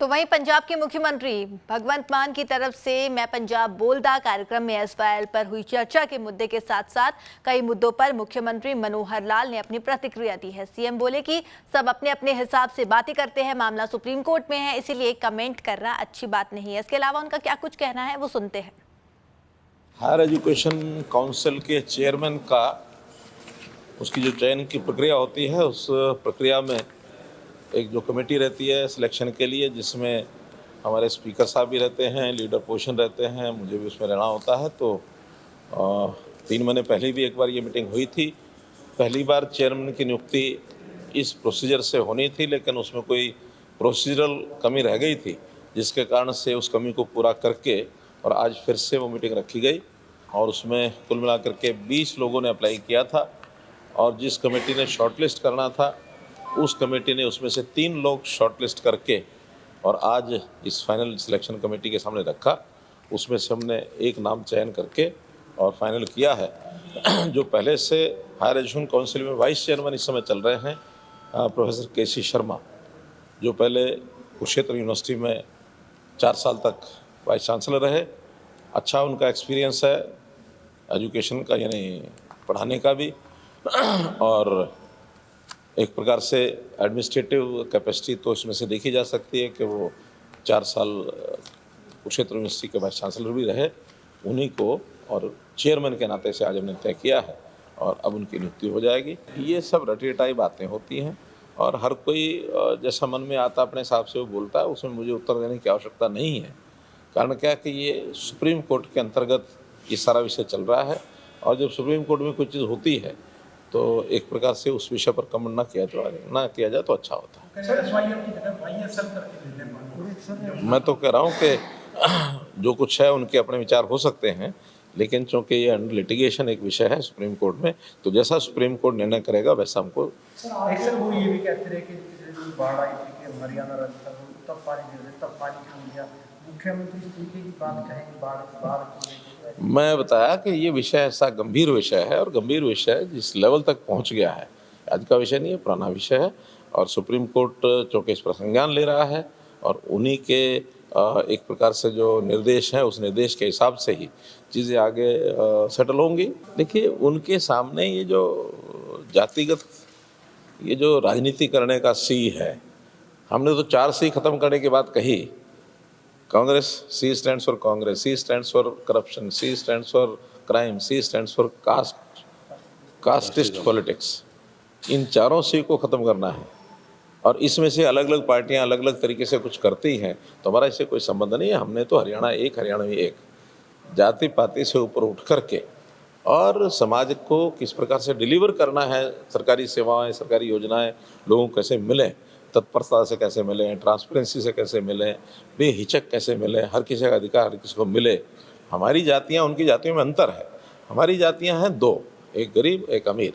तो वहीं पंजाब के मुख्यमंत्री भगवंत मान की तरफ से मैं पंजाब बोलदा कार्यक्रम में एसवाईएल पर हुई चर्चा के मुद्दे के साथ साथ कई मुद्दों पर मुख्यमंत्री मनोहर लाल ने अपनी प्रतिक्रिया दी है। सीएम बोले कि सब अपने अपने हिसाब से बातें करते हैं, मामला सुप्रीम कोर्ट में है, इसीलिए कमेंट करना अच्छी बात नहीं है। इसके अलावा उनका क्या कुछ कहना है वो सुनते हैं। हायर एजुकेशन काउंसिल के चेयरमैन का उसकी जो चयन की प्रक्रिया होती है, उस प्रक्रिया में एक जो कमेटी रहती है सिलेक्शन के लिए, जिसमें हमारे स्पीकर साहब भी रहते हैं, लीडर पोजीशन रहते हैं, मुझे भी उसमें रहना होता है। तो 3 महीने पहले भी एक बार ये मीटिंग हुई थी। पहली बार चेयरमैन की नियुक्ति इस प्रोसीजर से होनी थी, लेकिन उसमें कोई प्रोसीजरल कमी रह गई थी, जिसके कारण से उस कमी को पूरा करके और आज फिर से वो मीटिंग रखी गई और उसमें कुल मिलाकर के 20 लोगों ने अप्लाई किया था। और जिस कमेटी ने शॉर्टलिस्ट करना था, उस कमेटी ने उसमें से 3 लोग शॉर्टलिस्ट करके और आज इस फाइनल सिलेक्शन कमेटी के सामने रखा। उसमें से हमने एक नाम चयन करके और फाइनल किया है। जो पहले से हायर एजुकेशन काउंसिल में वाइस चेयरमैन इस समय चल रहे हैं, प्रोफेसर केसी शर्मा, जो पहले कुरुक्षेत्र यूनिवर्सिटी में 4 साल तक वाइस चांसलर रहे। अच्छा उनका एक्सपीरियंस है एजुकेशन का, यानी पढ़ाने का भी, और एक प्रकार से एडमिनिस्ट्रेटिव कैपेसिटी तो इसमें से देखी जा सकती है कि वो 4 साल कुरुक्षेत्र यूनिवर्सिटी के वाइस चांसलर भी रहे। उन्हीं को और चेयरमैन के नाते से आज हमने तय किया है और अब उनकी नियुक्ति हो जाएगी। ये सब रटियटाई बातें होती हैं और हर कोई जैसा मन में आता अपने हिसाब से वो बोलता है, उसमें मुझे उत्तर देने की आवश्यकता नहीं है। कारण क्या है कि ये सुप्रीम कोर्ट के अंतर्गत ये सारा विषय चल रहा है और जब सुप्रीम कोर्ट में कोई चीज़ होती है तो एक प्रकार से उस विषय पर कमेंट ना किया जाए तो अच्छा होता है। मैं तो कह रहा हूँ कि जो कुछ है उनके अपने विचार हो सकते हैं, लेकिन चूँकि ये अंडर लिटिगेशन एक विषय है सुप्रीम कोर्ट में, तो जैसा सुप्रीम कोर्ट निर्णय करेगा वैसा हमको। अक्सर वो ये भी कहते रहे कि बाढ़ आई थी कि हरियाणा तब पानी क्यों गया, मुख्यमंत्री इस्तीफे की बात कहेंगे बाढ़। मैं बताया कि ये विषय ऐसा गंभीर विषय है और गंभीर विषय जिस लेवल तक पहुंच गया है, आज का विषय नहीं है, पुराना विषय है और सुप्रीम कोर्ट चूँकि इस पर संज्ञान ले रहा है और उन्हीं के एक प्रकार से जो निर्देश है उस निर्देश के हिसाब से ही चीज़ें आगे सेटल होंगी। देखिए उनके सामने ये जो जातिगत ये जो राजनीति करने का सी है, हमने तो 4 सी खत्म करने की बात कही। Congress, C stands for Congress, C stands for corruption, C stands for crime, C stands for castist politics. इन 4 सी को ख़त्म करना है और इसमें से अलग अलग पार्टियां अलग अलग तरीके से कुछ करती हैं तो हमारा इससे कोई संबंध नहीं है। हमने तो हरियाणा एक, हरियाणवी एक, जाति पाति से ऊपर उठ करके और समाज को किस प्रकार से डिलीवर करना है, सरकारी सेवाएं, सरकारी योजनाएं लोगों को कैसे मिलें, तत्परता से कैसे मिलें, ट्रांसपेरेंसी से कैसे मिलें, बेहिचक कैसे मिलें, हर किसी का अधिकार हर किसी को मिले। हमारी जातियाँ उनकी जातियों में अंतर है। हमारी जातियाँ हैं 2, एक गरीब एक अमीर।